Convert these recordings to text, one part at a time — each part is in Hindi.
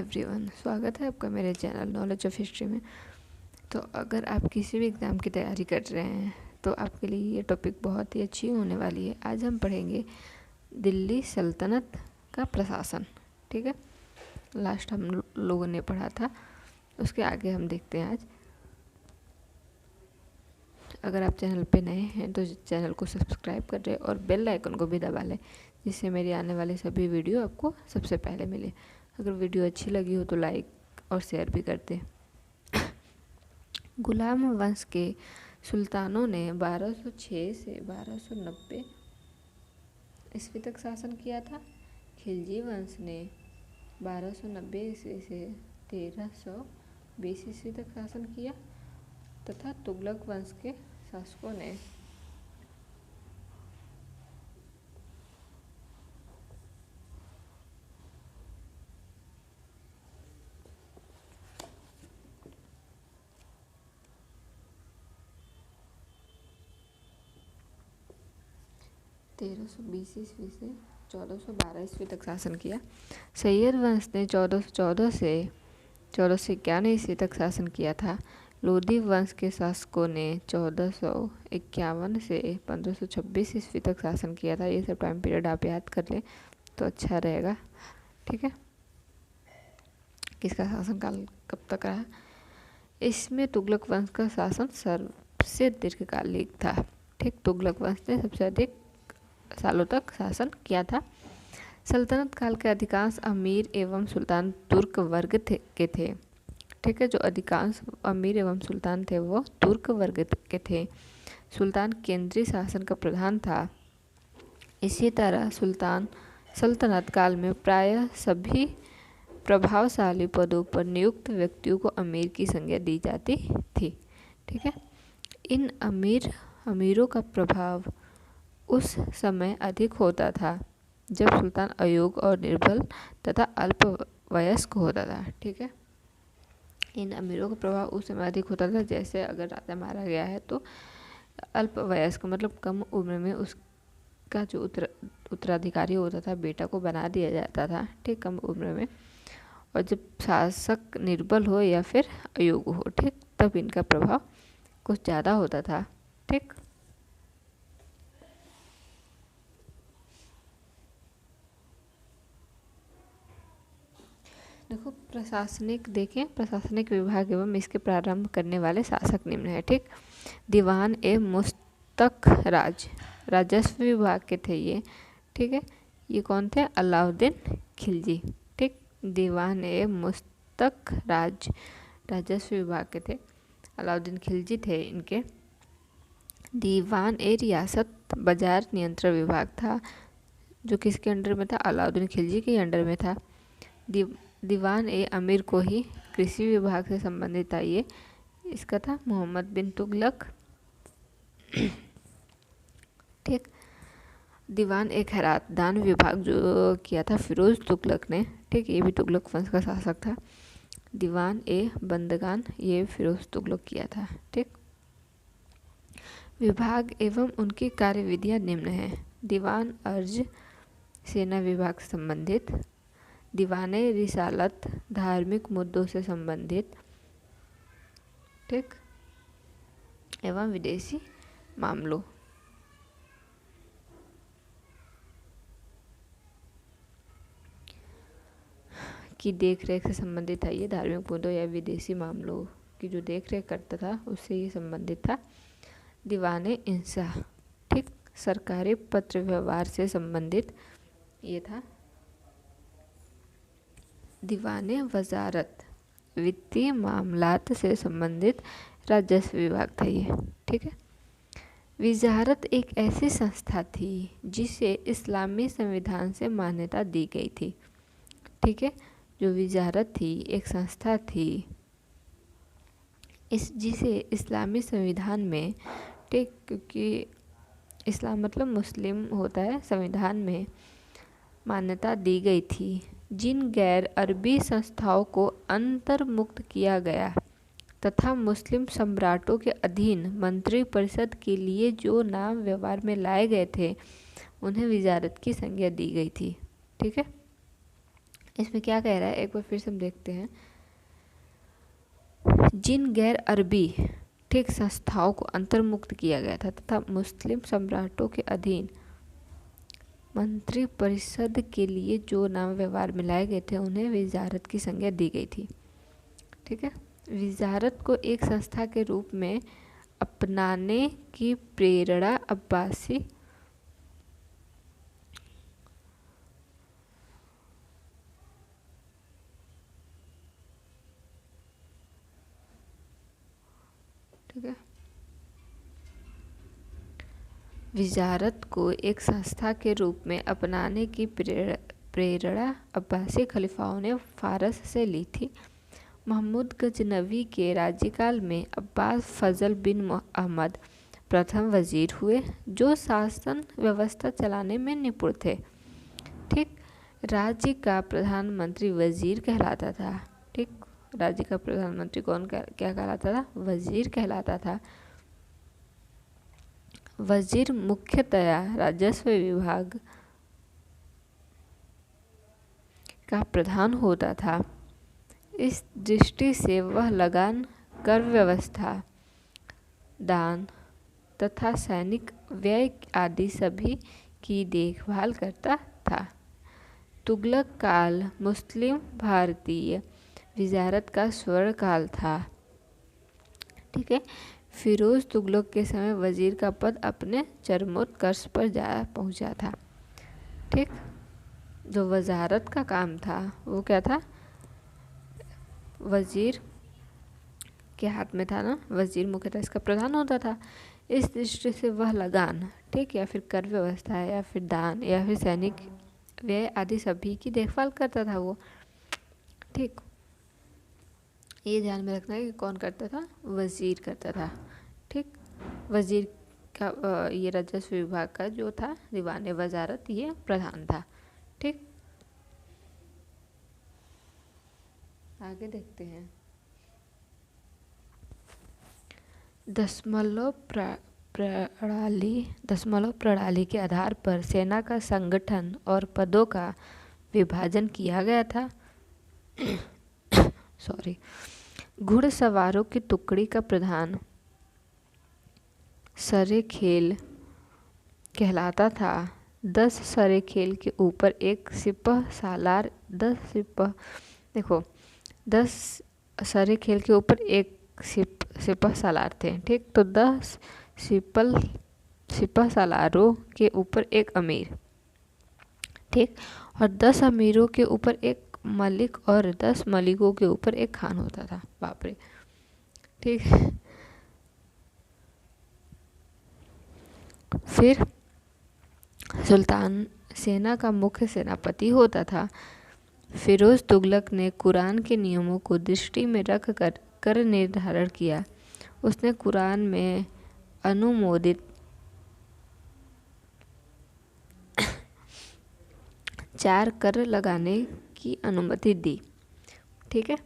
एवरीवन, स्वागत है आपका मेरे चैनल नॉलेज ऑफ हिस्ट्री में। तो अगर आप किसी भी एग्ज़ाम की तैयारी कर रहे हैं तो आपके लिए ये टॉपिक बहुत ही अच्छी होने वाली है। आज हम पढ़ेंगे दिल्ली सल्तनत का प्रशासन। ठीक है, लास्ट हम लोगों ने पढ़ा था, उसके आगे हम देखते हैं आज। अगर आप चैनल पे नए हैं तो चैनल को सब्सक्राइब कर दें और बेल आइकन को भी दबा लें, जिससे मेरी आने वाली सभी वीडियो आपको सबसे पहले मिले। अगर वीडियो अच्छी लगी हो तो लाइक और शेयर भी कर दें। गुलाम वंश के सुल्तानों ने 1206 से 1290 ईस्वी तक शासन किया था। खिलजी वंश ने 1290 ईस्वी से 1320 ईस्वी तक शासन किया तथा तुगलक वंश के शासकों ने 1320 ईस्वी से 1412 ईस्वी तक शासन किया। सैयद वंश ने 1414 से 1451 ईस्वी तक शासन किया था। लोधी वंश के शासकों ने 1451 से 1526 ईस्वी तक शासन किया था। ये सब टाइम पीरियड आप याद कर लें तो अच्छा रहेगा। ठीक है, किसका शासनकाल कब तक रहा? इसमें तुगलक वंश का शासन सबसे दीर्घकालिक था। ठीक, तुगलक वंश ने सबसे अधिक सालों तक शासन किया था। सल्तनत काल के अधिकांश अमीर एवं सुल्तान तुर्क वर्ग के थे। ठीक है, जो अधिकांश अमीर एवं सुल्तान थे वो तुर्क वर्ग के थे। सुल्तान केंद्रीय शासन का प्रधान था। इसी तरह सल्तनत काल में प्रायः सभी प्रभावशाली पदों पर नियुक्त व्यक्तियों को अमीर की संज्ञा दी जाती थी। ठीक है, इन अमीरों का प्रभाव उस समय अधिक होता था जब सुल्तान अयोग्य और निर्बल तथा अल्पवयस्क होता था। ठीक है, इन अमीरों का प्रभाव उस समय अधिक होता था, जैसे अगर राजा मारा गया है तो अल्पवयस्क मतलब कम उम्र में उसका जो उत्तराधिकारी होता था, बेटा को बना दिया जाता था। ठीक, कम उम्र में। और जब शासक निर्बल हो या फिर अयोग्य हो, ठीक, तब इनका प्रभाव कुछ ज़्यादा होता था। ठीक, देखो प्रशासनिक विभाग एवं इसके प्रारंभ करने वाले शासक निम्न है। ठीक, दीवान ए मुस्तक राजस्व विभाग के थे ये। ठीक है, ये कौन थे? अलाउद्दीन खिलजी। ठीक, दीवान ए मुस्तक राजस्व विभाग के थे, अलाउद्दीन खिलजी थे इनके। दीवान ए रियासत बाजार नियंत्रण विभाग था, जो किसके अंडर में था? अलाउद्दीन खिलजी के अंडर में था। दीवान ए अमीर को ही कृषि विभाग से संबंधित था। ये इसका था मोहम्मद बिन तुगलक। ठीक, दीवान ए खैरात दान विभाग जो किया था फिरोज तुगलक ने। ठीक, ये भी तुगलक वंश का शासक था। दीवान ए बंदगान ये फिरोज तुगलक किया था। ठीक, विभाग एवं उनकी कार्यविधियां निम्न है। दीवान अर्ज सेना विभाग से संबंधित। दीवाने रिसालत धार्मिक मुद्दों से संबंधित। ठीक, एवं विदेशी मामलों की देखरेख से संबंधित था। ये धार्मिक मुद्दों या विदेशी मामलों की जो देखरेख करता था उससे ये संबंधित था। दीवाने इंसाफ, ठीक, सरकारी पत्र व्यवहार से संबंधित ये था। दीवाने वजारत वित्तीय मामलात से संबंधित राजस्व विभाग था ये। ठीक है, विजारत एक ऐसी संस्था थी जिसे इस्लामी संविधान से मान्यता दी गई थी। ठीक है, जो विजारत थी एक संस्था थी जिसे इस्लामी संविधान में, ठीक, क्योंकि इस्लाम मतलब मुस्लिम होता है, संविधान में मान्यता दी गई थी। जिन गैर अरबी संस्थाओं को अंतर्मुक्त किया गया तथा मुस्लिम सम्राटों के अधीन मंत्री परिषद के लिए जो नाम व्यवहार में लाए गए थे उन्हें विजारत की संज्ञा दी गई थी। ठीक है, इसमें क्या कह रहा है एक बार फिर से हम देखते हैं। जिन गैर अरबी ठीक संस्थाओं को अंतर्मुक्त किया गया था तथा मुस्लिम सम्राटों के अधीन मंत्री परिषद के लिए जो नाम व्यवहार में लाए गए थे उन्हें विजारत की संज्ञा दी गई थी। ठीक है, विजारत को एक संस्था के रूप में अपनाने की प्रेरणा अब्बासी ठीक है, विजारत को एक संस्था के रूप में अपनाने की प्रेरणा अब्बासी खलीफाओं ने फारस से ली थी। महमूद गजनवी के राज्यकाल में अब्बास फजल बिन अहमद प्रथम वजीर हुए जो शासन व्यवस्था चलाने में निपुण थे। ठीक, राज्य का प्रधानमंत्री वजीर कहलाता था। ठीक, राज्य का प्रधानमंत्री क्या कहलाता था? वजीर कहलाता था। वजीर मुख्यतया राजस्व विभाग का प्रधान होता था। इस दृष्टि से वह लगान, कर व्यवस्था, दान तथा सैनिक व्यय आदि सभी की देखभाल करता था। तुगलक काल मुस्लिम भारतीय विजारत का स्वर्ण काल था। ठीक है, फिरोज तुगलक के समय वजीर का पद अपने चरमोत्कर्ष पर जा पहुंचा था। ठीक, जो वजारत का काम था वो क्या था? वजीर के हाथ में था ना, वजीर मुख्यतः इसका प्रधान होता था। इस दृष्टि से वह लगान, ठीक, या फिर कर व्यवस्था या फिर दान या फिर सैनिक व्यय आदि सभी की देखभाल करता था वो। ठीक, ये ध्यान में रखना है कि कौन करता था? वजीर करता था। ठीक, वजीर का ये राजस्व विभाग का जो था दीवान वजारत, ये प्रधान था। ठीक, आगे देखते हैं। दशमलव प्रणाली के आधार पर सेना का संगठन और पदों का विभाजन किया गया था। सॉरी, घुड़सवारों की टुकड़ी का प्रधान सरेखेल कहलाता था। 10 सरेखेल के ऊपर एक सिपह सालार, 10 सरेखेल के ऊपर एक सिपह सालार थे। ठीक, तो 10 सिपह सालारों के ऊपर एक अमीर। ठीक, और 10 अमीरों के ऊपर एक मलिक और 10 मलिकों के ऊपर एक खान होता था। बाप रे। ठीक, फिर सुल्तान सेना का मुख्य सेनापति होता था। फिरोज तुगलक ने कुरान के नियमों को दृष्टि में रख कर निर्धारण किया। उसने कुरान में अनुमोदित 4 कर लगाने की अनुमति दी। ठीक है,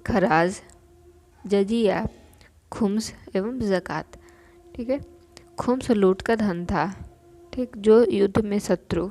खराज, जजिया, खुम्स एवं ज़कात। ठीक है, खुम्स लूट का धन था। ठीक, जो युद्ध में शत्रु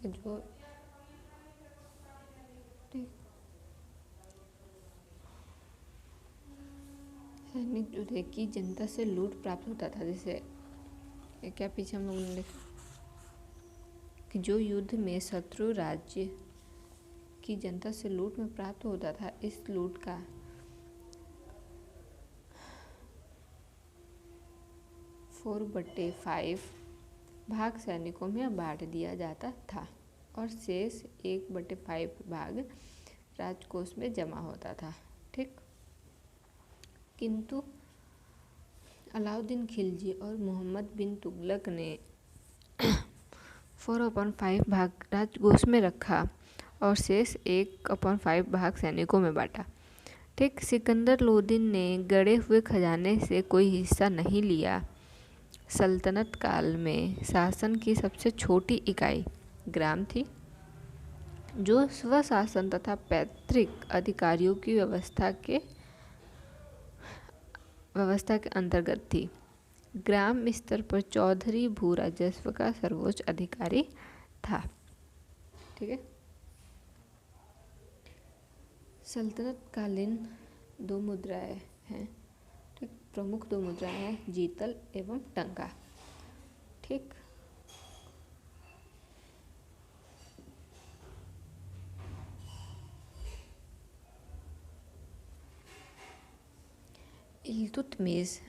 जो सैनिक जो थे कि जनता से लूट प्राप्त होता था। जैसे क्या पीछे हम लोगों ने लिखा कि जो युद्ध में शत्रु राज्य की जनता से लूट में प्राप्त होता था, इस लूट का 4/5 भाग सैनिकों में बांट दिया जाता था और शेष 1/5 भाग राजकोष में जमा होता था। ठीक, किंतु अलाउद्दीन खिलजी और मोहम्मद बिन तुगलक ने 4/5 भाग राजकोष में रखा और शेष 1/5 भाग सैनिकों में बांटा। ठीक, सिकंदर लोदी ने गड़े हुए खजाने से कोई हिस्सा नहीं लिया। सल्तनत काल में शासन की सबसे छोटी इकाई ग्राम थी, जो स्वशासन तथा पैतृक अधिकारियों की व्यवस्था के अंतर्गत थी। ग्राम स्तर पर चौधरी भू राजस्व का सर्वोच्च अधिकारी था। ठीक है। सल्तनत कालीन दो मुद्राएं हैं। ठीक, प्रमुख दो मुद्राएं हैं, जीतल एवं टंका। ठीक, इल्तुतमिश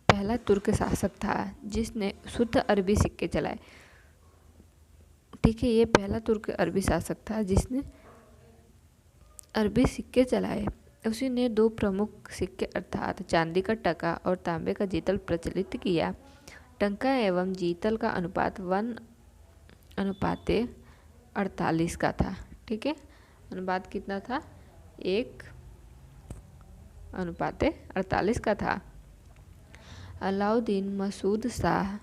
पहला तुर्क शासक था जिसने शुद्ध अरबी सिक्के चलाए। ठीक है, ये पहला तुर्क अरबी शासक था जिसने अरबी सिक्के चलाए। उसी ने दो प्रमुख सिक्के अर्थात चांदी का टका और तांबे का जीतल प्रचलित किया। टंका एवं जीतल का अनुपात 1:48 का था। ठीक है, अनुपात कितना था? 1:48 का था। अलाउद्दीन मसूद शाह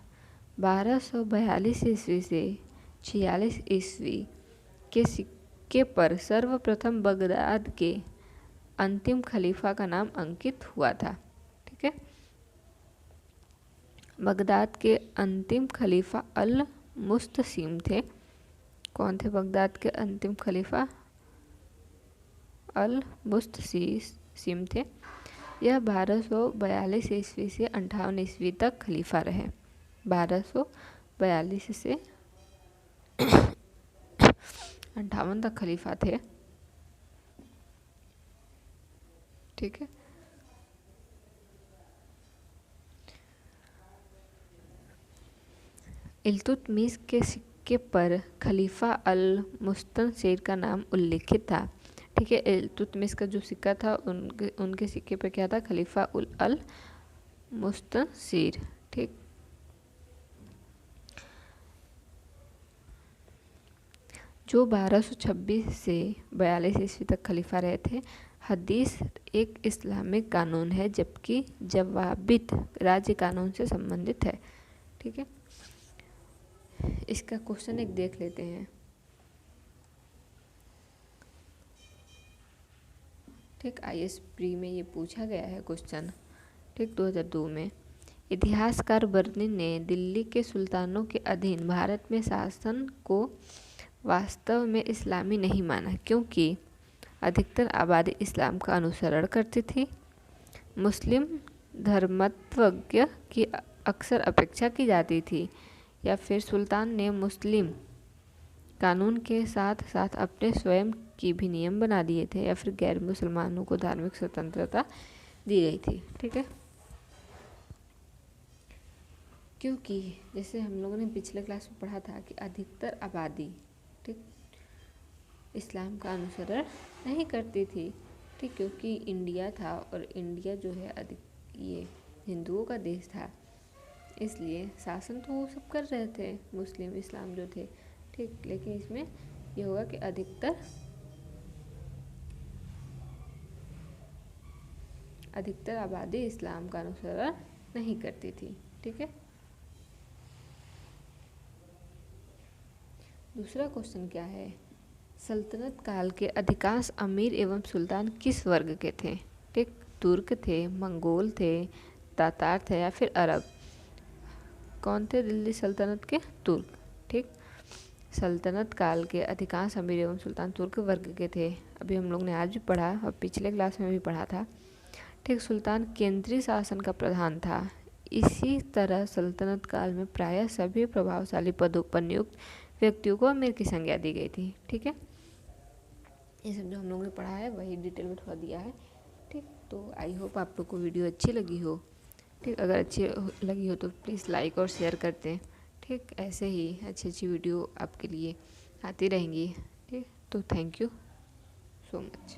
1242 ईस्वी से 46 ईस्वी के सिक्के पर सर्वप्रथम बगदाद के अंतिम खलीफा का नाम अंकित हुआ था। ठीक है, बगदाद के अंतिम खलीफा अल मुस्तसीम थे। कौन थे बगदाद के अंतिम खलीफा? अल मुस्तसीम थे। यह 1242 ईस्वी से 58 ईस्वी तक खलीफा रहे। 1242 से 58 तक खलीफा थे। ठीक है, इल्तुतमिश के सिक्के पर खलीफा अल मुस्तनसिर का नाम उल्लिखित था। ठीक है, इल्तुतमिश का जो सिक्का था उनके सिक्के पर क्या था? खलीफा अल मुस्तनसिर। ठीक, जो 1226 से 42 ईस्वी तक खलीफा रहे थे। हदीस एक इस्लामिक कानून है, जबकि जवाबित राज्य कानून से संबंधित है। ठीक है, इसका क्वेश्चन एक देख लेते हैं। ठीक, IAS प्री में ये पूछा गया है क्वेश्चन। ठीक, 2002 में इतिहासकार बर्नी ने दिल्ली के सुल्तानों के अधीन भारत में शासन को वास्तव में इस्लामी नहीं माना, क्योंकि अधिकतर आबादी इस्लाम का अनुसरण करती थी। मुस्लिम धर्मत्वज्ञ की अक्सर अपेक्षा की जाती थी, या फिर सुल्तान ने मुस्लिम कानून के साथ साथ अपने स्वयं की भी नियम बना दिए थे, या फिर गैर मुसलमानों को धार्मिक स्वतंत्रता दी गई थी। ठीक है, क्योंकि जैसे हम लोगों ने पिछले क्लास में पढ़ा था कि अधिकतर आबादी ठीक इस्लाम का अनुसरण नहीं करती थी। ठीक, क्योंकि इंडिया था और इंडिया जो है ये हिंदुओं का देश था, इसलिए शासन तो वो सब कर रहे थे मुस्लिम इस्लाम जो थे। ठीक, लेकिन इसमें ये होगा कि अधिकतर आबादी इस्लाम का अनुसरण नहीं करती थी। ठीक है, दूसरा क्वेश्चन क्या है? सल्तनत काल के अधिकांश अमीर एवं सुल्तान किस वर्ग के थे? ठीक, तुर्क थे, मंगोल थे, तातार थे, या फिर अरब? कौन थे दिल्ली सल्तनत के? तुर्क। ठीक, सल्तनत काल के अधिकांश अमीर एवं सुल्तान तुर्क वर्ग के थे। अभी हम लोग ने आज भी पढ़ा और पिछले क्लास में भी पढ़ा था। ठीक, सुल्तान केंद्रीय शासन का प्रधान था। इसी तरह सल्तनत काल में प्रायः सभी प्रभावशाली पदों पर नियुक्त व्यक्तियों को अमीर की संज्ञा दी गई थी। ठीक है, ये सब जो हम लोगों ने पढ़ा है वही डिटेल में थोड़ा दिया है। ठीक, तो आई होप आप लोग को वीडियो अच्छी लगी हो। ठीक, अगर अच्छी लगी हो तो प्लीज़ लाइक और शेयर करते हैं। ठीक, ऐसे ही अच्छी अच्छी वीडियो आपके लिए आती रहेंगी। ठीक, तो थैंक यू सो मच।